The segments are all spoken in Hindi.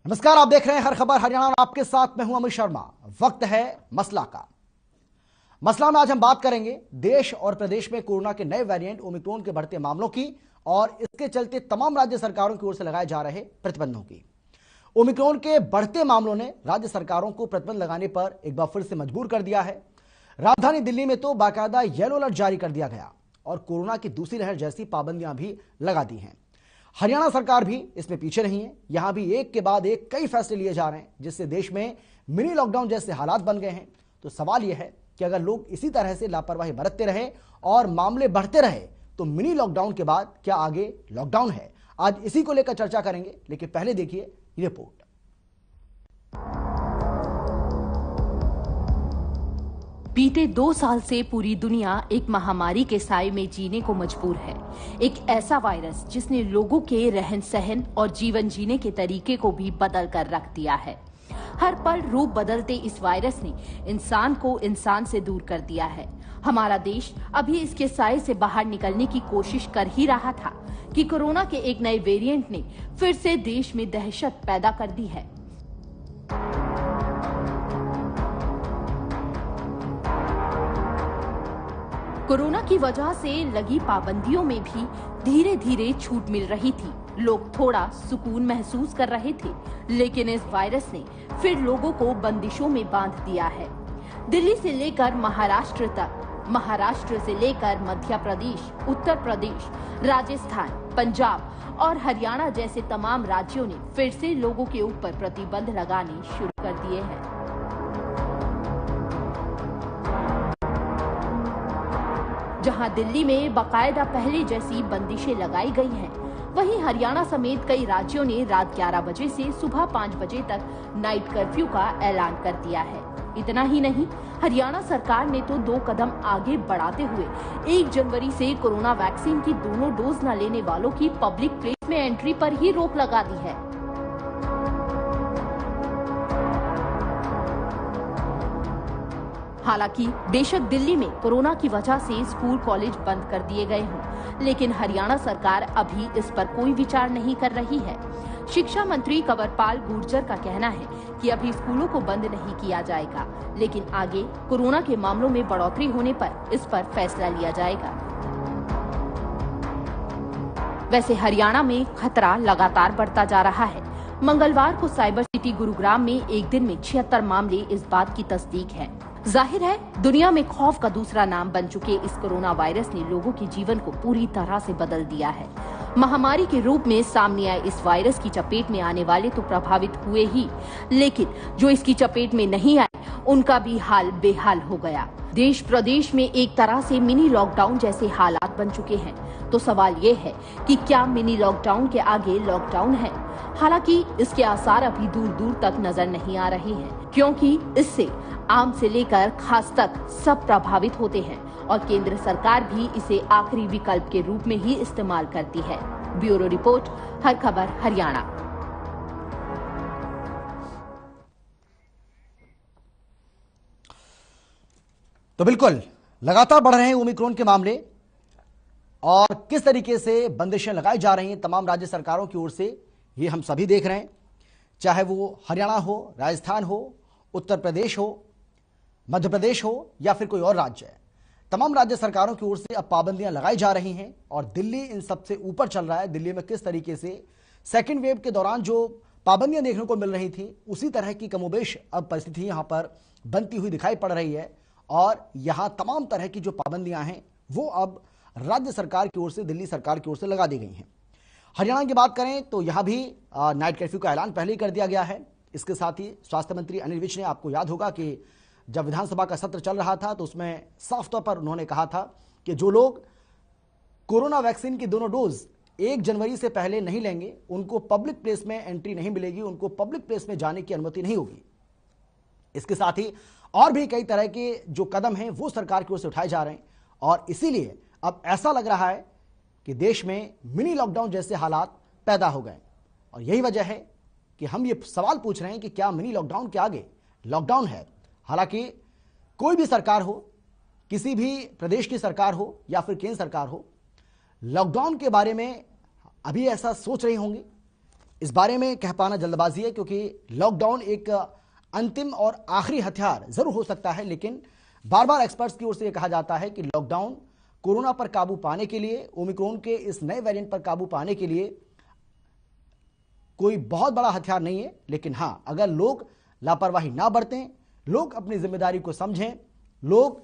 नमस्कार, आप देख रहे हैं हर खबर हरियाणा और आपके साथ मैं हूं अमित शर्मा। वक्त है मसला का। मसला में आज हम बात करेंगे देश और प्रदेश में कोरोना के नए वेरिएंट ओमिक्रॉन के बढ़ते मामलों की और इसके चलते तमाम राज्य सरकारों की ओर से लगाए जा रहे प्रतिबंधों की। ओमिक्रॉन के बढ़ते मामलों ने राज्य सरकारों को प्रतिबंध लगाने पर एक बार फिर से मजबूर कर दिया है। राजधानी दिल्ली में तो बाकायदा येलो अलर्ट जारी कर दिया गया और कोरोना की दूसरी लहर जैसी पाबंदियां भी लगा दी हैं। हरियाणा सरकार भी इसमें पीछे नहीं है। यहां भी एक के बाद एक कई फैसले लिए जा रहे हैं जिससे देश में मिनी लॉकडाउन जैसे हालात बन गए हैं। तो सवाल यह है कि अगर लोग इसी तरह से लापरवाही बरतते रहे और मामले बढ़ते रहे तो मिनी लॉकडाउन के बाद क्या आगे लॉकडाउन है? आज इसी को लेकर चर्चा करेंगे, लेकिन पहले देखिए ये रिपोर्ट। बीते 2 साल से पूरी दुनिया एक महामारी के साए में जीने को मजबूर है। एक ऐसा वायरस जिसने लोगों के रहन सहन और जीवन जीने के तरीके को भी बदल कर रख दिया है। हर पल रूप बदलते इस वायरस ने इंसान को इंसान से दूर कर दिया है। हमारा देश अभी इसके साए से बाहर निकलने की कोशिश कर ही रहा था कि कोरोना के एक नए वेरिएंट ने फिर से देश में दहशत पैदा कर दी है। कोरोना की वजह से लगी पाबंदियों में भी धीरे धीरे छूट मिल रही थी। लोग थोड़ा सुकून महसूस कर रहे थे, लेकिन इस वायरस ने फिर लोगों को बंदिशों में बांध दिया है। दिल्ली से लेकर महाराष्ट्र तक, महाराष्ट्र से लेकर मध्य प्रदेश, उत्तर प्रदेश, राजस्थान, पंजाब और हरियाणा जैसे तमाम राज्यों ने फिर से लोगों के ऊपर प्रतिबंध लगाने शुरू कर दिए हैं। जहां दिल्ली में बाकायदा पहले जैसी बंदिशें लगाई गई हैं, वहीं हरियाणा समेत कई राज्यों ने रात 11 बजे से सुबह 5 बजे तक नाइट कर्फ्यू का ऐलान कर दिया है। इतना ही नहीं, हरियाणा सरकार ने तो 2 कदम आगे बढ़ाते हुए 1 जनवरी से कोरोना वैक्सीन की दोनों डोज न लेने वालों की पब्लिक प्लेस में एंट्री पर ही रोक लगा दी है। हालांकि बेशक दिल्ली में कोरोना की वजह से स्कूल कॉलेज बंद कर दिए गए हों, लेकिन हरियाणा सरकार अभी इस पर कोई विचार नहीं कर रही है। शिक्षा मंत्री कंवरपाल गुर्जर का कहना है कि अभी स्कूलों को बंद नहीं किया जाएगा, लेकिन आगे कोरोना के मामलों में बढ़ोतरी होने पर इस पर फैसला लिया जाएगा। वैसे हरियाणा में खतरा लगातार बढ़ता जा रहा है। मंगलवार को साइबर सिटी गुरुग्राम में एक दिन में 76 मामले इस बात की तस्दीक है। जाहिर है, दुनिया में खौफ का दूसरा नाम बन चुके इस कोरोना वायरस ने लोगों के जीवन को पूरी तरह से बदल दिया है। महामारी के रूप में सामने आए इस वायरस की चपेट में आने वाले तो प्रभावित हुए ही, लेकिन जो इसकी चपेट में नहीं आए उनका भी हाल बेहाल हो गया। देश प्रदेश में एक तरह से मिनी लॉकडाउन जैसे हालात बन चुके हैं। तो सवाल ये है कि क्या मिनी लॉकडाउन के आगे लॉकडाउन है? हालांकि इसके आसार अभी दूर दूर तक नजर नहीं आ रहे हैं, क्योंकि इससे आम से लेकर खास तक सब प्रभावित होते हैं और केंद्र सरकार भी इसे आखिरी विकल्प के रूप में ही इस्तेमाल करती है। ब्यूरो रिपोर्ट, हर खबर हरियाणा। तो बिल्कुल लगातार बढ़ रहे हैं ओमिक्रॉन के मामले और किस तरीके से बंदिशें लगाई जा रही हैं तमाम राज्य सरकारों की ओर से, ये हम सभी देख रहे हैं। चाहे वो हरियाणा हो, राजस्थान हो, उत्तर प्रदेश हो, मध्य प्रदेश हो या फिर कोई और राज्य है, तमाम राज्य सरकारों की ओर से अब पाबंदियां लगाई जा रही हैं और दिल्ली इन सबसे ऊपर चल रहा है। दिल्ली में किस तरीके से सेकेंड वेव के दौरान जो पाबंदियां देखने को मिल रही थी, उसी तरह की कमोबेश अब परिस्थिति यहां पर बनती हुई दिखाई पड़ रही है और यहां तमाम तरह की जो पाबंदियां हैं वो अब राज्य सरकार की ओर से, दिल्ली सरकार की ओर से लगा दी गई हैं। हरियाणा की बात करें तो यहां भी नाइट कर्फ्यू का ऐलान पहले ही कर दिया गया है। इसके साथ ही स्वास्थ्य मंत्री अनिल विज ने, आपको याद होगा कि जब विधानसभा का सत्र चल रहा था तो उसमें साफ तौर पर उन्होंने कहा था कि जो लोग कोरोना वैक्सीन की दोनों डोज 1 जनवरी से पहले नहीं लेंगे उनको पब्लिक प्लेस में एंट्री नहीं मिलेगी, उनको पब्लिक प्लेस में जाने की अनुमति नहीं होगी। इसके साथ ही और भी कई तरह के जो कदम हैं वो सरकार की ओर से उठाए जा रहे हैं और इसीलिए अब ऐसा लग रहा है कि देश में मिनी लॉकडाउन जैसे हालात पैदा हो गए और यही वजह है कि हम ये सवाल पूछ रहे हैं कि क्या मिनी लॉकडाउन के आगे लॉकडाउन है? हालांकि कोई भी सरकार हो, किसी भी प्रदेश की सरकार हो या फिर केंद्र सरकार हो, लॉकडाउन के बारे में अभी ऐसा सोच रही होंगी। इस बारे में कह पाना जल्दबाजी है, क्योंकि लॉकडाउन एक अंतिम और आखिरी हथियार जरूर हो सकता है, लेकिन बार बार एक्सपर्ट्स की ओर से यह कहा जाता है कि लॉकडाउन कोरोना पर काबू पाने के लिए, ओमिक्रॉन के इस नए वेरिएंट पर काबू पाने के लिए कोई बहुत बड़ा हथियार नहीं है। लेकिन हां, अगर लोग लापरवाही ना बरतें, लोग अपनी जिम्मेदारी को समझें, लोग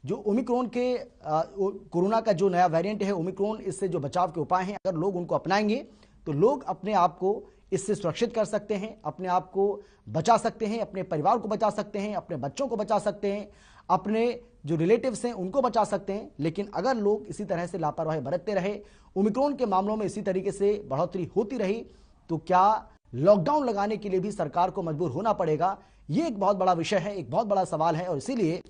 जो ओमिक्रॉन के कोरोना का जो नया वेरिएंट है ओमिक्रॉन, इससे जो बचाव के उपाय हैं, अगर लोग उनको अपनाएंगे तो लोग अपने आप को इससे सुरक्षित कर सकते हैं, अपने आप को बचा सकते हैं, अपने परिवार को बचा सकते हैं, अपने बच्चों को बचा सकते हैं, अपने जो रिलेटिव्स हैं उनको बचा सकते हैं। लेकिन अगर लोग इसी तरह से लापरवाही बरतते रहे, ओमिक्रॉन के मामलों में इसी तरीके से बढ़ोतरी होती रही, तो क्या लॉकडाउन लगाने के लिए भी सरकार को मजबूर होना पड़ेगा? यह एक बहुत बड़ा विषय है, एक बहुत बड़ा सवाल है, और इसीलिए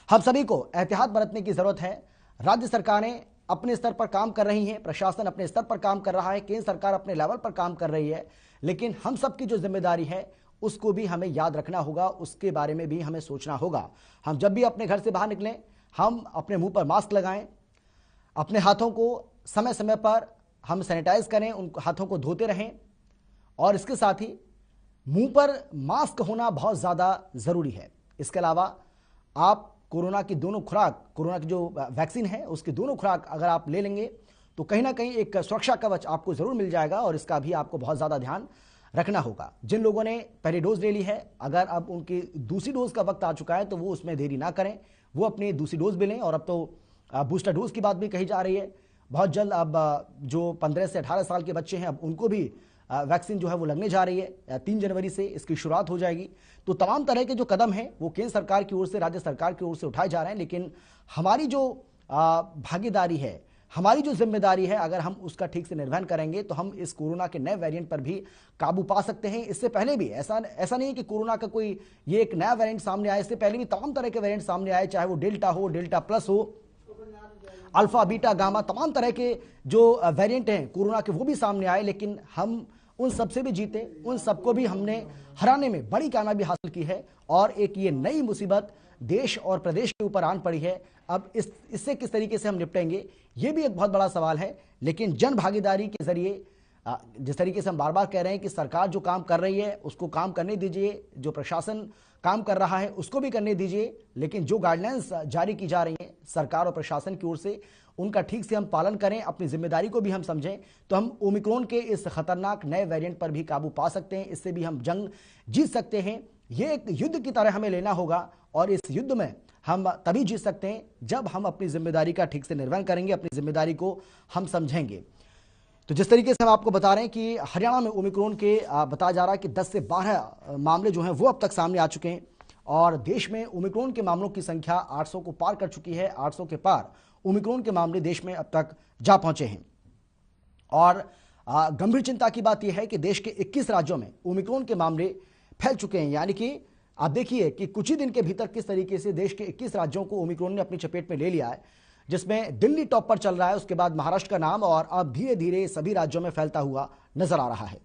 हम सभी को एहतियात बरतने की जरूरत है। राज्य सरकारें अपने स्तर पर काम कर रही हैं, प्रशासन अपने स्तर पर काम कर रहा है, केंद्र सरकार अपने लेवल पर काम कर रही है, लेकिन हम सबकी जो जिम्मेदारी है उसको भी हमें याद रखना होगा, उसके बारे में भी हमें सोचना होगा। हम जब भी अपने घर से बाहर निकलें, हम अपने मुंह पर मास्क लगाएं, अपने हाथों को समय समय पर हम सैनिटाइज करें, उन हाथों को धोते रहें, और इसके साथ ही मुंह पर मास्क होना बहुत ज़्यादा ज़रूरी है। इसके अलावा आप कोरोना की दोनों खुराक, कोरोना की जो वैक्सीन है उसकी दोनों खुराक अगर आप ले लेंगे तो कहीं ना कहीं एक सुरक्षा कवच आपको ज़रूर मिल जाएगा, और इसका भी आपको बहुत ज़्यादा ध्यान रखना होगा। जिन लोगों ने पहली डोज ले ली है, अगर अब उनकी दूसरी डोज का वक्त आ चुका है तो वो उसमें देरी ना करें, वो अपनी दूसरी डोज भी लें। और अब तो बूस्टर डोज की बात भी कही जा रही है, बहुत जल्द अब जो 15 से 18 साल के बच्चे हैं अब उनको भी वैक्सीन जो है वो लगने जा रही है। 3 जनवरी से इसकी शुरुआत हो जाएगी। तो तमाम तरह के जो कदम हैं वो केंद्र सरकार की ओर से, राज्य सरकार की ओर से उठाए जा रहे हैं, लेकिन हमारी जो भागीदारी है, हमारी जो जिम्मेदारी है, अगर हम उसका ठीक से निर्वहन करेंगे तो हम इस कोरोना के नए वेरिएंट पर भी काबू पा सकते हैं। इससे पहले भी ऐसा नहीं है कि कोरोना का कोई ये एक नया वेरिएंट सामने आया, इससे पहले भी तमाम तरह के वेरिएंट सामने आए, चाहे वो डेल्टा हो, डेल्टा प्लस हो, अल्फा, बीटा, गामा, तमाम तरह के जो वेरिएंट हैं कोरोना के वो भी सामने आए, लेकिन हम उन सबसे भी जीते, उन सबको भी हमने हराने में बड़ी कामयाबी हासिल की है। और एक ये नई मुसीबत देश और प्रदेश के ऊपर आन पड़ी है। अब इससे किस तरीके से हम निपटेंगे, ये भी एक बहुत बड़ा सवाल है। लेकिन जन भागीदारी के जरिए, जिस तरीके से हम बार बार कह रहे हैं कि सरकार जो काम कर रही है उसको काम करने दीजिए, जो प्रशासन काम कर रहा है उसको भी करने दीजिए, लेकिन जो गाइडलाइंस जारी की जा रही हैं सरकार और प्रशासन की ओर से, उनका ठीक से हम पालन करें, अपनी जिम्मेदारी को भी हम समझें, तो हम ओमिक्रॉन के इस खतरनाक नए वेरिएंट पर भी काबू पा सकते हैं। इससे भी हम जंग जीत सकते हैं। ये एक युद्ध की तरह हमें लेना होगा, और इस युद्ध में हम तभी जीत सकते हैं जब हम अपनी जिम्मेदारी का ठीक से निर्वहन करेंगे, अपनी जिम्मेदारी को हम समझेंगे। तो जिस तरीके से हम आपको बता रहे हैं कि हरियाणा में ओमिक्रॉन के बताया जा रहा है कि 10 से 12 मामले जो हैं वो अब तक सामने आ चुके हैं, और देश में ओमिक्रॉन के मामलों की संख्या 800 को पार कर चुकी है। 800 के पार ओमिक्रॉन के मामले देश में अब तक जा पहुंचे हैं। और गंभीर चिंता की बात यह है कि देश के 21 राज्यों में ओमिक्रॉन के मामले फैल चुके हैं। यानी कि आप देखिए कि कुछ ही दिन के भीतर किस तरीके से देश के 21 राज्यों को ओमिक्रॉन ने अपनी चपेट में ले लिया है, जिसमें दिल्ली टॉप पर चल रहा है, उसके बाद महाराष्ट्र का नाम, और अब धीरे धीरे सभी राज्यों में फैलता हुआ नजर आ रहा है।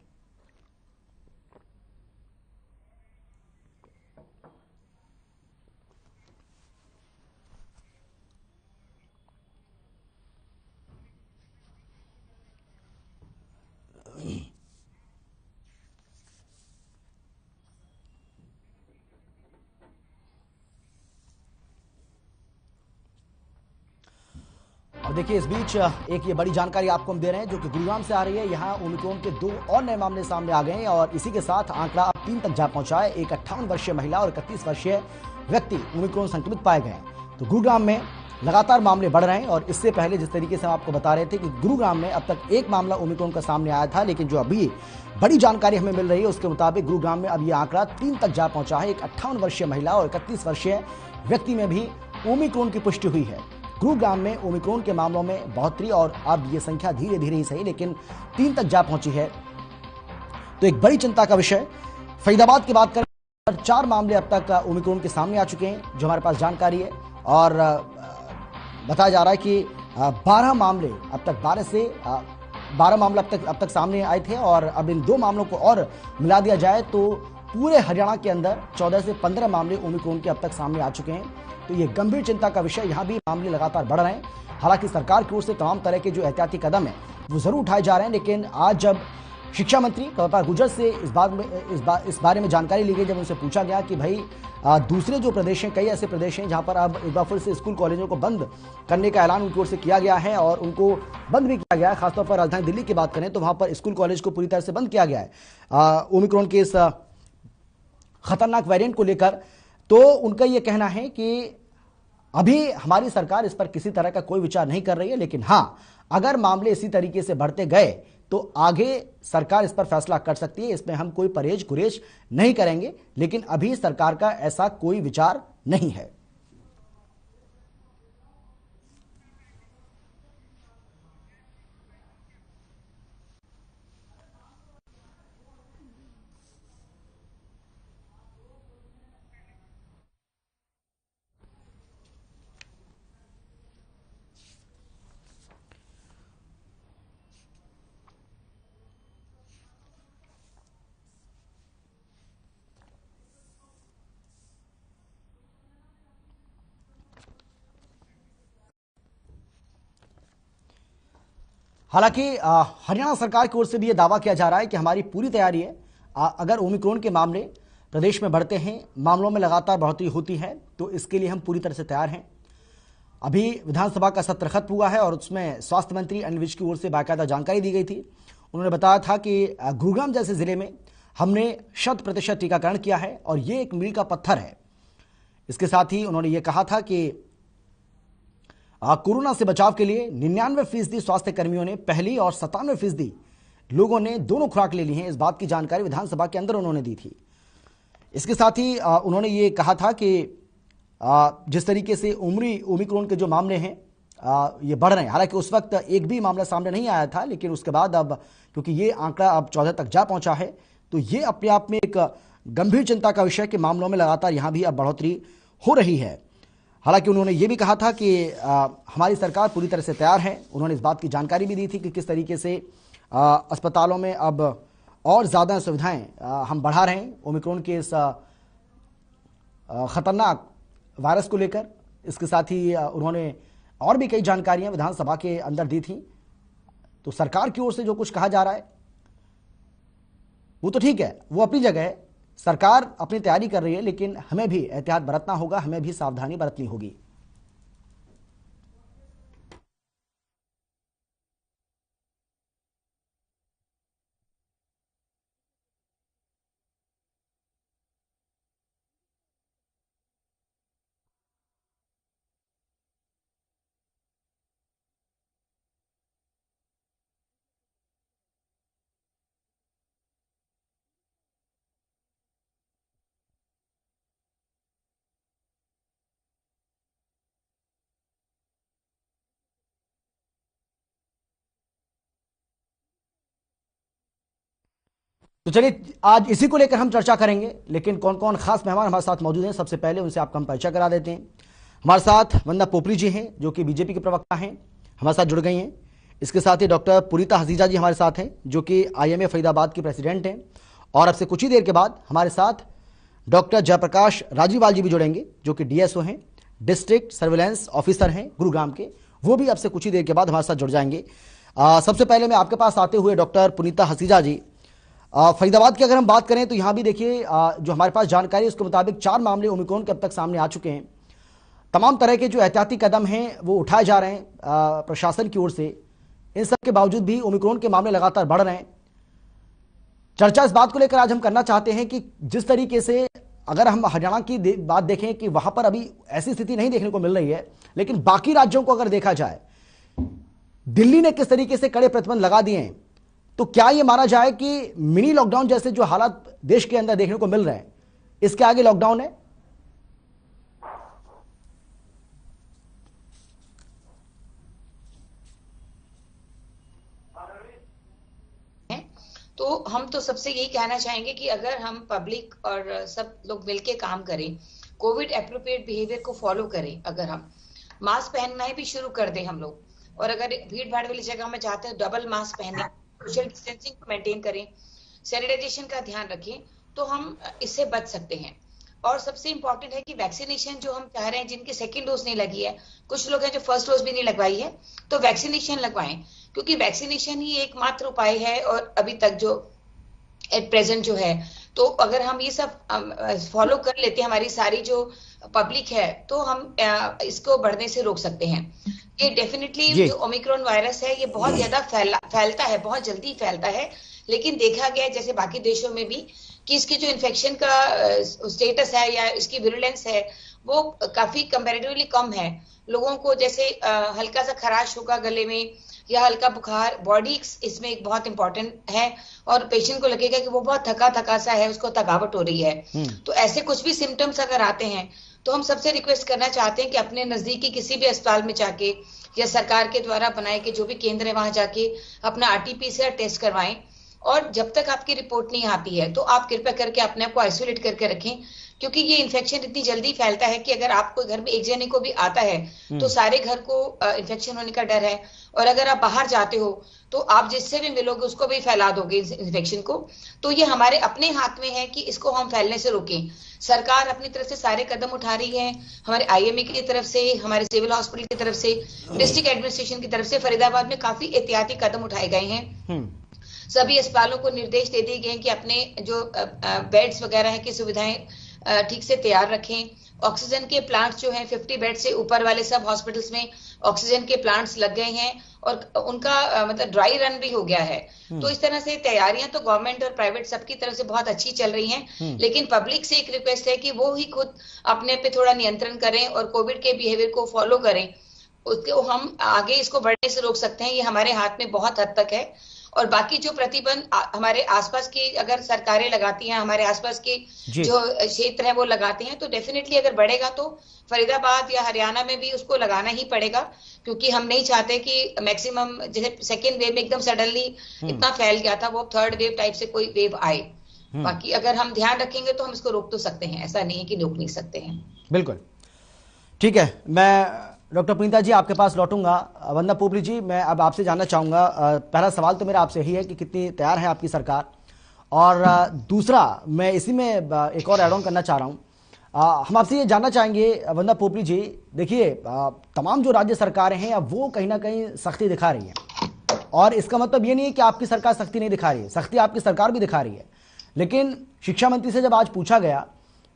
और देखिए, इस बीच एक ये बड़ी जानकारी आपको हम दे रहे हैं जो कि गुरुग्राम से आ रही है। यहाँ ओमिक्रॉन के 2 और नए मामले सामने आ गए हैं, और इसी के साथ आंकड़ा अब 3 तक जा पहुंचा है। एक 58 वर्षीय महिला और 31 वर्षीय व्यक्ति ओमिक्रॉन संक्रमित पाए गए हैं। तो गुरुग्राम में लगातार मामले बढ़ रहे हैं, और इससे पहले जिस तरीके से हम आपको बता रहे थे कि गुरुग्राम में अब तक एक मामला ओमिक्रॉन का सामने आया था, लेकिन जो अभी बड़ी जानकारी हमें मिल रही है उसके मुताबिक गुरुग्राम में अब ये आंकड़ा 3 तक जा पहुंचा है। एक 58 वर्षीय महिला और 31 वर्षीय व्यक्ति में भी ओमिक्रॉन की पुष्टि हुई है। गुरुग्राम में ओमिक्रॉन के मामलों में बढ़ोतरी, और अब ये संख्या धीरे धीरे ही सही लेकिन 3 तक जा पहुंची है। तो एक बड़ी चिंता का विषय। फरीदाबाद की बात करें, 4 मामले अब तक ओमिक्रॉन के सामने आ चुके हैं, जो हमारे पास जानकारी है, और बताया जा रहा है कि 12 मामले अब तक 12 मामले अब तक सामने आए थे, और अब इन 2 मामलों को और मिला दिया जाए तो पूरे हरियाणा के अंदर 14 से 15 मामले ओमिक्रॉन के अब तक सामने आ चुके हैं। तो ये गंभीर चिंता का विषय। यहाँ भी मामले लगातार बढ़ रहे हैं। हालांकि सरकार की ओर से तमाम तरह के जो एहतियाती कदम है वो जरूर उठाए जा रहे हैं, लेकिन आज जब शिक्षा मंत्री कमलपाल गुर्जर से इस बारे में जानकारी ली गई जब उनसे पूछा गया कि भाई दूसरे जो प्रदेश हैं, कई ऐसे प्रदेश हैं जहां पर अब एक बार फिर से स्कूल कॉलेजों को बंद करने का ऐलान उनकी ओर से किया गया है और उनको बंद भी किया गया है। खासतौर पर राजधानी दिल्ली की बात करें तो वहां पर स्कूल कॉलेज को पूरी तरह से बंद किया गया है ओमिक्रॉन के इस खतरनाक वेरिएंट को लेकर। तो उनका यह कहना है कि अभी हमारी सरकार इस पर किसी तरह का कोई विचार नहीं कर रही है, लेकिन हां, अगर मामले इसी तरीके से बढ़ते गए तो आगे सरकार इस पर फैसला कर सकती है। इसमें हम कोई परहेज गुरेज नहीं करेंगे, लेकिन अभी सरकार का ऐसा कोई विचार नहीं है। हालांकि हरियाणा सरकार की ओर से भी यह दावा किया जा रहा है कि हमारी पूरी तैयारी है। अगर ओमिक्रॉन के मामले प्रदेश में बढ़ते हैं, मामलों में लगातार बढ़ोतरी होती है, तो इसके लिए हम पूरी तरह से तैयार हैं। अभी विधानसभा का सत्र खत्म हुआ है और उसमें स्वास्थ्य मंत्री अनिल विज की ओर से बाकायदा जानकारी दी गई थी। उन्होंने बताया था कि गुरुग्राम जैसे जिले में हमने 100% टीकाकरण किया है और ये एक मील का पत्थर है। इसके साथ ही उन्होंने ये कहा था कि कोरोना से बचाव के लिए 99% स्वास्थ्य कर्मियों ने पहली और 97% लोगों ने दोनों खुराक ले ली हैं। इस बात की जानकारी विधानसभा के अंदर उन्होंने दी थी। इसके साथ ही उन्होंने ये कहा था कि जिस तरीके से ओमिक्रॉन के जो मामले हैं ये बढ़ रहे हैं, हालांकि उस वक्त एक भी मामला सामने नहीं आया था, लेकिन उसके बाद अब क्योंकि ये आंकड़ा अब 14 तक जा पहुंचा है, तो ये अपने आप में एक गंभीर चिंता का विषय कि मामलों में लगातार यहां भी अब बढ़ोतरी हो रही है। हालांकि उन्होंने ये भी कहा था कि हमारी सरकार पूरी तरह से तैयार है। उन्होंने इस बात की जानकारी भी दी थी कि किस तरीके से अस्पतालों में अब और ज़्यादा सुविधाएं हम बढ़ा रहे हैं ओमिक्रॉन के इस खतरनाक वायरस को लेकर। इसके साथ ही उन्होंने और भी कई जानकारियां विधानसभा के अंदर दी थी। तो सरकार की ओर से जो कुछ कहा जा रहा है वो तो ठीक है, वो अपनी जगह है, सरकार अपनी तैयारी कर रही है, लेकिन हमें भी एहतियात बरतना होगा, हमें भी सावधानी बरतनी होगी। तो चलिए आज इसी को लेकर हम चर्चा करेंगे, लेकिन कौन कौन खास मेहमान हमारे साथ मौजूद हैं सबसे पहले उनसे आपका हम परिचय करा देते हैं। हमारे साथ वंदना पोपली जी हैं जो कि बीजेपी के प्रवक्ता हैं, हमारे साथ जुड़ गई हैं। इसके साथ ही डॉक्टर पुनीता हसीजा जी हमारे साथ हैं जो कि IMA फरीदाबाद की प्रेसिडेंट हैं। और अब से कुछ ही देर के बाद हमारे साथ डॉक्टर जयप्रकाश राजीवाल जी भी जुड़ेंगे जो कि DSO हैं, डिस्ट्रिक्ट सर्विलांस ऑफिसर हैं गुरुग्राम के। वो भी अब से कुछ ही देर के बाद हमारे साथ जुड़ जाएंगे। सबसे पहले मैं आपके पास आते हुए डॉक्टर पुनीता हसीजा जी, फरीदाबाद की अगर हम बात करें तो यहां भी देखिए जो हमारे पास जानकारी है उसके मुताबिक 4 मामले ओमिक्रॉन के अब तक सामने आ चुके हैं। तमाम तरह के जो एहतियाती कदम हैं वो उठाए जा रहे हैं प्रशासन की ओर से। इन सब के बावजूद भी ओमिक्रॉन के मामले लगातार बढ़ रहे हैं। चर्चा इस बात को लेकर आज हम करना चाहते हैं कि जिस तरीके से अगर हम हरियाणा की बात देखें कि वहां पर अभी ऐसी स्थिति नहीं देखने को मिल रही है, लेकिन बाकी राज्यों को अगर देखा जाए, दिल्ली ने किस तरीके से कड़े प्रतिबंध लगा दिए हैं, तो क्या यह माना जाए कि मिनी लॉकडाउन जैसे जो हालात देश के अंदर देखने को मिल रहे हैं, इसके आगे लॉकडाउन है? तो हम तो सबसे यही कहना चाहेंगे कि अगर हम पब्लिक और सब लोग मिलके काम करें, कोविड एप्रोप्रिएट बिहेवियर को फॉलो करें, अगर हम मास्क पहनना भी शुरू कर दें हम लोग, और अगर भीड़ भाड़ वाली जगह में जाते हैं डबल मास्क पहने, सोशल डिस्टेंसिंग को मेंटेन करें, सैनिटाइजेशन का ध्यान रखें, तो हम इससे बच सकते हैं। और सबसे इंपॉर्टेंट है कि वैक्सीनेशन जो हम चाह रहे हैं, जिनकी सेकेंड डोज नहीं लगी है, कुछ लोग हैं जो फर्स्ट डोज भी नहीं लगवाई है, तो वैक्सीनेशन लगवाएं, क्योंकि वैक्सीनेशन ही एकमात्र उपाय है। और अभी तक जो एट प्रेजेंट जो है, तो अगर हम ये सब फॉलो कर लेते हैं, हमारी सारी जो पब्लिक है, तो हम इसको बढ़ने से रोक सकते हैं। ये डेफिनेटली जो ओमिक्रॉन वायरस है, ये बहुत ज्यादा फैलता है, बहुत जल्दी फैलता है, लेकिन देखा गया है जैसे बाकी देशों में भी कि इसके जो इन्फेक्शन का स्टेटस है या इसकी विरुलेंस है, वो काफी कंपैरेटिवली कम है। लोगों को जैसे हल्का सा खराश होगा गले में या हल्का बुखार, बॉडी इसमें एक बहुत इंपॉर्टेंट है, और पेशेंट को लगेगा कि वो बहुत थका थका सा है, उसको थकावट हो रही है। तो ऐसे कुछ भी सिम्टम्स अगर आते हैं, तो हम सबसे रिक्वेस्ट करना चाहते हैं कि अपने नजदीकी किसी भी अस्पताल में जाके या सरकार के द्वारा बनाए के जो भी केंद्र है वहां जाके अपना RT-PCR टेस्ट करवाएं। और जब तक आपकी रिपोर्ट नहीं आती है, तो आप कृपया करके अपने आप को आइसोलेट करके रखें, क्योंकि ये इन्फेक्शन इतनी जल्दी फैलता है कि अगर आपको घर में एक जने को भी आता है, तो सारे घर को इन्फेक्शन होने का डर है। और अगर आप बाहर जाते हो, तो आप जिससे भी मिलोगे उसको भी फैला दोगे इस इन्फेक्शन को। तो ये हमारे अपने हाथ में है कि इसको हम फैलने से रोकें। सरकार अपनी तरफ से सारे कदम उठा रही है, हमारे IMA की तरफ से, हमारे सिविल हॉस्पिटल की तरफ से, डिस्ट्रिक्ट एडमिनिस्ट्रेशन की तरफ से फरीदाबाद में काफी एहतियाती कदम उठाए गए हैं। सभी अस्पतालों को निर्देश दे दिए गए हैं कि अपने जो बेड्स वगैरह है की सुविधाएं ठीक से तैयार रखें। ऑक्सीजन के प्लांट्स जो हैं 50 बेड से ऊपर वाले सब हॉस्पिटल्स में ऑक्सीजन के प्लांट्स लग गए हैं, और उनका मतलब ड्राई रन भी हो गया है। तो इस तरह से तैयारियां तो गवर्नमेंट और प्राइवेट सबकी तरफ से बहुत अच्छी चल रही हैं, लेकिन पब्लिक से एक रिक्वेस्ट है कि वो ही खुद अपने पे थोड़ा नियंत्रण करें और कोविड के बिहेवियर को फॉलो करें। उसको हम आगे इसको बढ़ने से रोक सकते हैं, ये हमारे हाथ में बहुत हद तक है। और बाकी जो प्रतिबंध हमारे आसपास की अगर सरकारें लगाती हैं, हमारे आसपास के जो क्षेत्र है वो लगाते हैं, तो डेफिनेटली अगर बढ़ेगा तो फरीदाबाद या हरियाणा में भी उसको लगाना ही पड़ेगा, क्योंकि हम नहीं चाहते कि मैक्सिमम जैसे सेकेंड वेव में एकदम सडनली इतना फैल गया था, वो थर्ड वेव टाइप से कोई वेव आए। बाकी अगर हम ध्यान रखेंगे तो हम इसको रोक तो सकते हैं, ऐसा नहीं है कि रोक नहीं सकते हैं। बिल्कुल ठीक है। मैं डॉक्टर पुनीता जी आपके पास लौटूंगा। वंदना पोपली जी, मैं अब आपसे जानना चाहूंगा, पहला सवाल तो मेरा आपसे यही है कि कितनी तैयार है आपकी सरकार, और दूसरा मैं इसी में एक और एड ऑन करना चाह रहा हूं। हम आपसे ये जानना चाहेंगे वंदना पोपली जी, देखिए तमाम जो राज्य सरकारें हैं अब वो कहीं ना कहीं सख्ती दिखा रही हैं, और इसका मतलब ये नहीं है कि आपकी सरकार सख्ती नहीं दिखा रही है, सख्ती आपकी सरकार भी दिखा रही है। लेकिन शिक्षा मंत्री से जब आज पूछा गया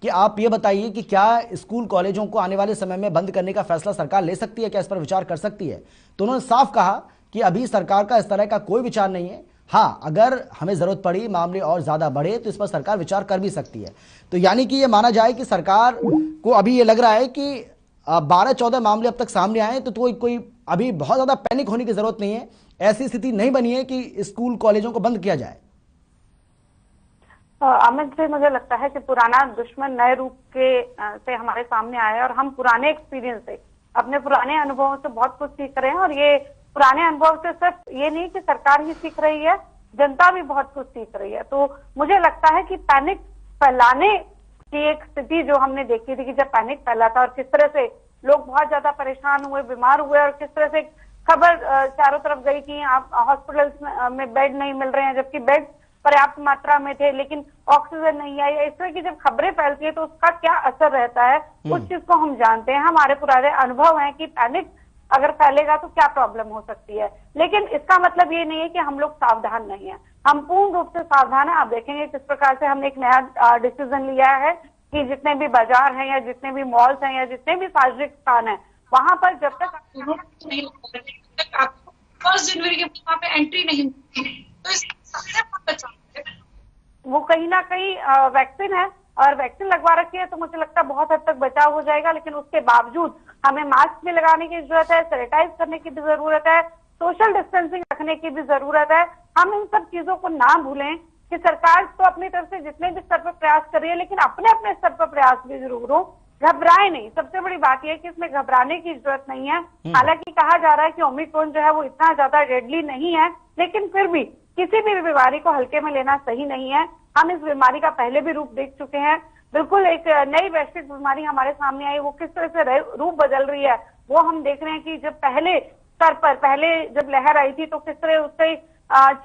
कि आप ये बताइए कि क्या स्कूल कॉलेजों को आने वाले समय में बंद करने का फैसला सरकार ले सकती है, क्या इस पर विचार कर सकती है, तो उन्होंने साफ कहा कि अभी सरकार का इस तरह का कोई विचार नहीं है। हाँ, अगर हमें जरूरत पड़ी, मामले और ज्यादा बढ़े, तो इस पर सरकार विचार कर भी सकती है। तो यानी कि ये माना जाए कि सरकार को अभी ये लग रहा है कि 12-14 मामले अब तक सामने आए, तो कोई अभी बहुत ज्यादा पैनिक होने की जरूरत नहीं है, ऐसी स्थिति नहीं बनी है कि स्कूल कॉलेजों को बंद किया जाए। अमित जी, मुझे लगता है कि पुराना दुश्मन नए रूप के से हमारे सामने आया है, और हम पुराने एक्सपीरियंस से, अपने पुराने अनुभवों से बहुत कुछ सीख रहे हैं। और ये पुराने अनुभव से सिर्फ ये नहीं कि सरकार ही सीख रही है, जनता भी बहुत कुछ सीख रही है। तो मुझे लगता है कि पैनिक फैलाने की एक स्थिति जो हमने देखी थी कि जब पैनिक फैला था और किस तरह से लोग बहुत ज्यादा परेशान हुए, बीमार हुए, और किस तरह से खबर चारों तरफ गई कि आप हॉस्पिटल्स में बेड नहीं मिल रहे हैं, जबकि बेड पर्याप्त मात्रा में थे लेकिन ऑक्सीजन नहीं आई। इस तरह की जब खबरें फैलती है तो उसका क्या असर रहता है, उस चीज को हम जानते हैं। हमारे पुराने अनुभव हैं कि पैनिक अगर फैलेगा तो क्या प्रॉब्लम हो सकती है, लेकिन इसका मतलब ये नहीं है कि हम लोग सावधान नहीं है, हम पूर्ण रूप से सावधान है। आप देखेंगे किस प्रकार से हमने एक नया डिसीजन लिया है कि जितने भी बाजार हैं या जितने भी मॉल्स हैं या जितने भी सार्वजनिक स्थान है, वहां पर जब तक आपको 1 जनवरी के वहां पे एंट्री नहीं होती, तो सबसे वो कहीं ना कहीं वैक्सीन है और वैक्सीन लगवा रखी है, तो मुझे लगता है बहुत हद तक बचाव हो जाएगा। लेकिन उसके बावजूद हमें मास्क भी लगाने की जरूरत है, सैनिटाइज करने की भी जरूरत है, सोशल डिस्टेंसिंग रखने की भी जरूरत है। हम इन सब चीजों को ना भूलें कि सरकार तो अपनी तरफ से जितने भी स्तर पर प्रयास कर रही है, लेकिन अपने अपने स्तर पर प्रयास भी जरूर हो, घबराए नहीं। सबसे बड़ी बात यह है कि इसमें घबराने की जरूरत नहीं है। हालांकि कहा जा रहा है कि ओमिक्रॉन जो है वो इतना ज्यादा डेडली नहीं है, लेकिन फिर भी किसी भी बीमारी को हल्के में लेना सही नहीं है। हम इस बीमारी का पहले भी रूप देख चुके हैं। बिल्कुल एक नई वैश्विक बीमारी हमारे सामने आई, वो किस तरह से रूप बदल रही है वो हम देख रहे हैं कि जब पहले स्तर पर जब लहर आई थी तो किस तरह उससे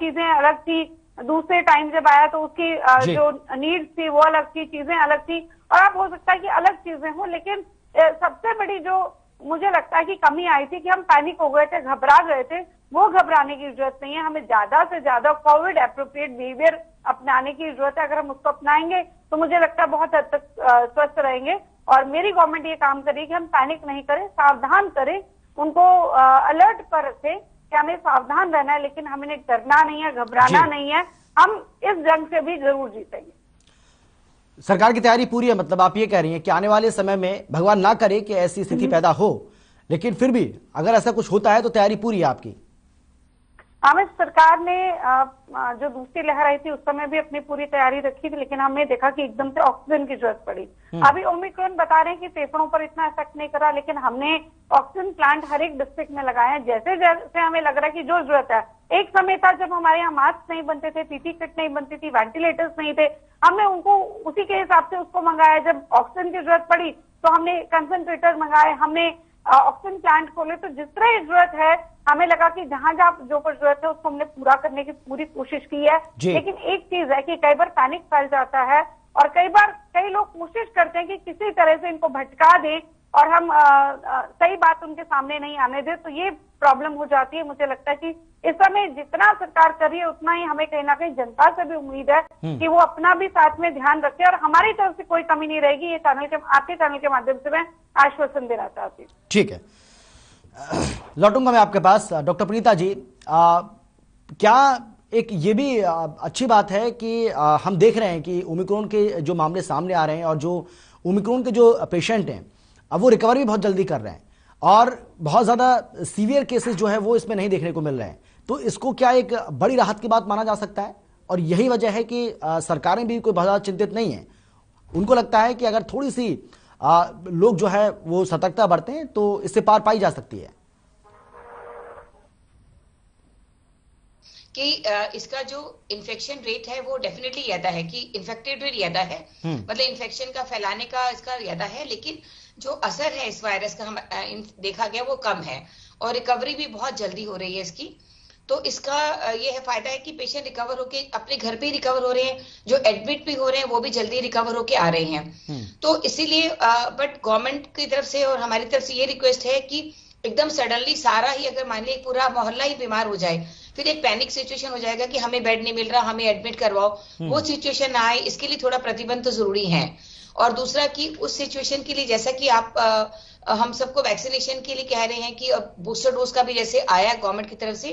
चीजें अलग थी, दूसरे टाइम जब आया तो उसकी जो नीड्स थी वो अलग थी, चीजें अलग थी, और अब हो सकता है कि अलग चीजें हों, लेकिन सबसे बड़ी जो मुझे लगता है कि कमी आई थी कि हम पैनिक हो गए थे, घबरा गए थे। वो घबराने की जरूरत नहीं है, हमें ज्यादा से ज्यादा कोविड एप्रोप्रिएट बिहेवियर अपनाने की जरूरत है। अगर हम उसको अपनाएंगे तो मुझे लगता है बहुत हद तक स्वस्थ रहेंगे। और मेरी गवर्नमेंट ये काम करेगी कि हम पैनिक नहीं करें, सावधान करें, उनको अलर्ट पर रखें कि हमें सावधान रहना है, लेकिन हमें डरना नहीं है, घबराना नहीं है। हम इस जंग से भी जरूर जीतेंगे। सरकार की तैयारी पूरी है, मतलब आप ये कह रही हैं कि आने वाले समय में भगवान ना करे कि ऐसी स्थिति पैदा हो, लेकिन फिर भी अगर ऐसा कुछ होता है तो तैयारी पूरी है आपकी? हमें सरकार ने जो दूसरी लहर आई थी उस समय भी अपनी पूरी तैयारी रखी थी, लेकिन हमने देखा कि एकदम से ऑक्सीजन की जरूरत पड़ी। अभी ओमिक्रॉन बता रहे हैं कि फेफड़ों पर इतना इफेक्ट नहीं करा, लेकिन हमने ऑक्सीजन प्लांट हर एक डिस्ट्रिक्ट में लगाए हैं। जैसे जैसे हमें लग रहा है कि जो जरूरत है, एक समय था जब हमारे यहाँ मास्क नहीं बनते थे, पीपी किट नहीं बनती थी, वेंटिलेटर्स नहीं थे, हमने उनको उसी के हिसाब से उसको मंगाया। जब ऑक्सीजन की जरूरत पड़ी तो हमने कंसंट्रेटर मंगाए, हमने ऑक्सीजन प्लांट खोले। तो जिस तरह जरूरत है, हमें लगा कि जहां जहां जो पर जरूरत है उसको हमने पूरा करने की पूरी कोशिश की है। लेकिन एक चीज है कि कई बार पैनिक फैल जाता है, और कई बार कई लोग कोशिश करते हैं कि किसी तरह से इनको भटका दें और हम सही बात उनके सामने नहीं आने दें, तो ये प्रॉब्लम हो जाती है। मुझे लगता है कि इस समय जितना सरकार कर रही है उतना ही हमें कहीं ना कहीं जनता से भी उम्मीद है कि वो अपना भी साथ में ध्यान रखे, और हमारी तरफ से कोई कमी नहीं रहेगी। ये चैनल के, आपके चैनल के माध्यम से मैं आश्वासन देना चाहती हूँ। ठीक है, लौटूंगा मैं आपके पास। डॉक्टर प्रीता जी, क्या एक ये भी अच्छी बात है कि हम देख रहे हैं कि ओमिक्रॉन के जो मामले सामने आ रहे हैं और जो ओमिक्रॉन के जो पेशेंट हैं अब वो रिकवर भी बहुत जल्दी कर रहे हैं, और बहुत ज़्यादा सीवियर केसेस जो है वो इसमें नहीं देखने को मिल रहे हैं। तो इसको क्या एक बड़ी राहत की बात माना जा सकता है? और यही वजह है कि सरकारें भी कोई बहुत ज़्यादा चिंतित नहीं है। उनको लगता है कि अगर थोड़ी सी लोग जो है वो सतर्कता बरतें तो इससे पार पाई जा सकती है। कि इसका जो इन्फेक्शन रेट है वो डेफिनेटली ज्यादा है, कि इन्फेक्टेड रेट ज्यादा है, मतलब इन्फेक्शन का फैलाने का इसका ज्यादा है, लेकिन जो असर है इस वायरस का हम देखा गया वो कम है, और रिकवरी भी बहुत जल्दी हो रही है इसकी। तो इसका ये है फायदा है कि पेशेंट रिकवर होके अपने घर पे रिकवर हो रहे हैं, जो एडमिट भी हो रहे हैं वो भी जल्दी रिकवर होके आ रहे हैं। तो इसीलिए बट गवर्नमेंट की तरफ से और हमारी तरफ से ये रिक्वेस्ट है कि एकदम सडनली सारा ही, अगर मान लीजिए पूरा मोहल्ला ही बीमार हो जाए, फिर एक पैनिक सिचुएशन हो जाएगा कि हमें बेड नहीं मिल रहा, हमें एडमिट करवाओ, वो सिचुएशन ना आए, इसके लिए थोड़ा प्रतिबंध तो जरूरी है। और दूसरा कि उस सिचुएशन के लिए, जैसा कि आप हम सबको वैक्सीनेशन के लिए कह रहे हैं कि अब बूस्टर डोज का भी जैसे आया गवर्नमेंट की तरफ से,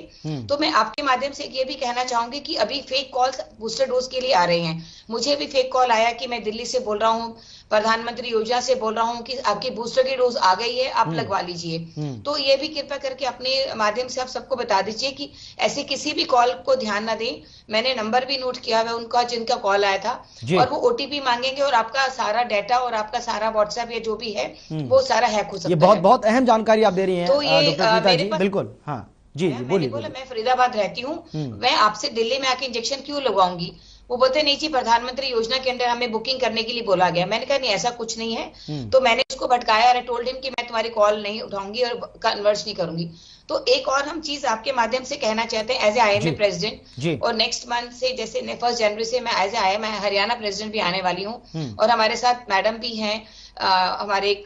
तो मैं आपके माध्यम से ये भी कहना चाहूंगी कि अभी फेक कॉल्स बूस्टर डोज के लिए आ रहे हैं। मुझे भी फेक कॉल आया कि मैं दिल्ली से बोल रहा हूँ, प्रधानमंत्री योजना से बोल रहा हूँ कि आपकी बूस्टर की डोज आ गई है, आप लगवा लीजिए। तो ये भी कृपा करके अपने माध्यम से आप सबको बता दीजिए कि ऐसे किसी भी कॉल को ध्यान ना दें। मैंने नंबर भी नोट किया हुआ उनका जिनका कॉल आया था, और वो ओटीपी मांगेंगे और आपका सारा डाटा और आपका सारा व्हाट्सएप या जो भी है वो सारा हैक हो सकता है। ये बहुत बहुत अहम जानकारी आप दे रही हैं तो ये डॉक्टर प्रीता जी। बिल्कुल, हाँ जी जी बोलिए। मैं फरीदाबाद रहती हूँ, मैं आपसे दिल्ली में आके इंजेक्शन क्यों लगवाऊंगी? वो बोलते नहीं जी, प्रधानमंत्री योजना के अंदर हमें बुकिंग करने के लिए बोला गया। मैंने कहा नहीं, ऐसा कुछ नहीं है। तो मैंने उसको भटकाया और टोल्ड हिम कि मैं तुम्हारी कॉल नहीं उठाऊंगी और कन्वर्स नहीं करूंगी। तो एक और हम चीज आपके माध्यम से कहना चाहते हैं एज ए आईएमए प्रेसिडेंट, और नेक्स्ट मंथ से जैसे 1 जनवरी से मैं as a IMA Haryana president भी आने वाली हूँ, और हमारे साथ मैडम भी हैं, हमारे एक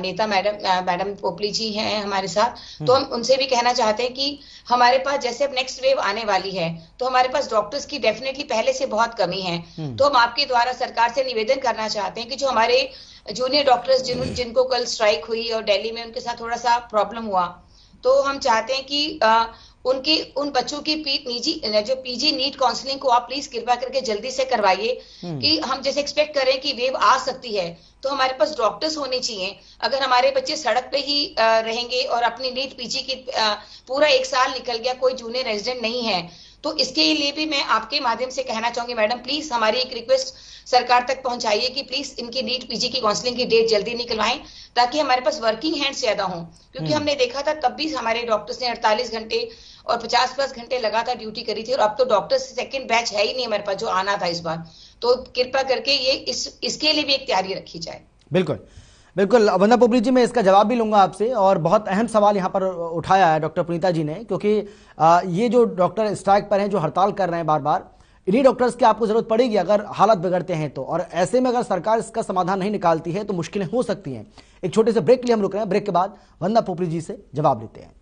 नेता मैडम पोपली जी हैं हमारे साथ। तो हम उनसे भी कहना चाहते हैं कि हमारे पास जैसे अब नेक्स्ट वेव आने वाली है, तो हमारे पास डॉक्टर्स की डेफिनेटली पहले से बहुत कमी है। तो हम आपके द्वारा सरकार से निवेदन करना चाहते हैं कि जो हमारे जूनियर डॉक्टर्स जिनको कल स्ट्राइक हुई और दिल्ली में उनके साथ थोड़ा सा प्रॉब्लम हुआ, तो हम चाहते हैं कि उन बच्चों की जो पीजी नीट काउंसलिंग को आप प्लीज कृपा करके जल्दी से करवाइए, कि हम जैसे एक्सपेक्ट करें कि वेव आ सकती है तो हमारे पास डॉक्टर्स होने चाहिए। अगर हमारे बच्चे सड़क पे ही रहेंगे और अपनी नीट पीजी की पूरा 1 साल निकल गया, कोई जूनियर रेजिडेंट नहीं है, तो इसके लिए भी मैं आपके माध्यम से कहना चाहूंगी मैडम, प्लीज हमारी एक रिक्वेस्ट सरकार तक पहुंचाइए कि प्लीज इनकी नीट पीजी की काउंसलिंग की डेट जल्दी निकलवाएं, ताकि हमारे पास वर्किंग हैंड्स ज्यादा हों। क्योंकि हमने देखा था तब भी हमारे डॉक्टर्स ने 48 घंटे और 50+ घंटे लगातार ड्यूटी करी थी, और अब तो डॉक्टर्स सेकंड बैच है ही नहीं हमारे पास जो आना था इस बार। तो कृपा करके ये इसके लिए भी एक तैयारी रखी जाए। बिल्कुल बिल्कुल, वंदना पोपली जी, मैं इसका जवाब भी लूंगा आपसे, और बहुत अहम सवाल यहाँ पर उठाया है डॉक्टर प्रीता जी ने, क्योंकि ये जो डॉक्टर स्ट्राइक पर हैं, जो हड़ताल कर रहे हैं बार बार, इन्हीं डॉक्टर्स की आपको जरूरत पड़ेगी अगर हालत बिगड़ते हैं तो। और ऐसे में अगर सरकार इसका समाधान नहीं निकालती है तो मुश्किलें हो सकती हैं। एक छोटे से ब्रेक के लिए हम रुक रहे हैं, ब्रेक के बाद वंदना पोपरी जी से जवाब लेते हैं।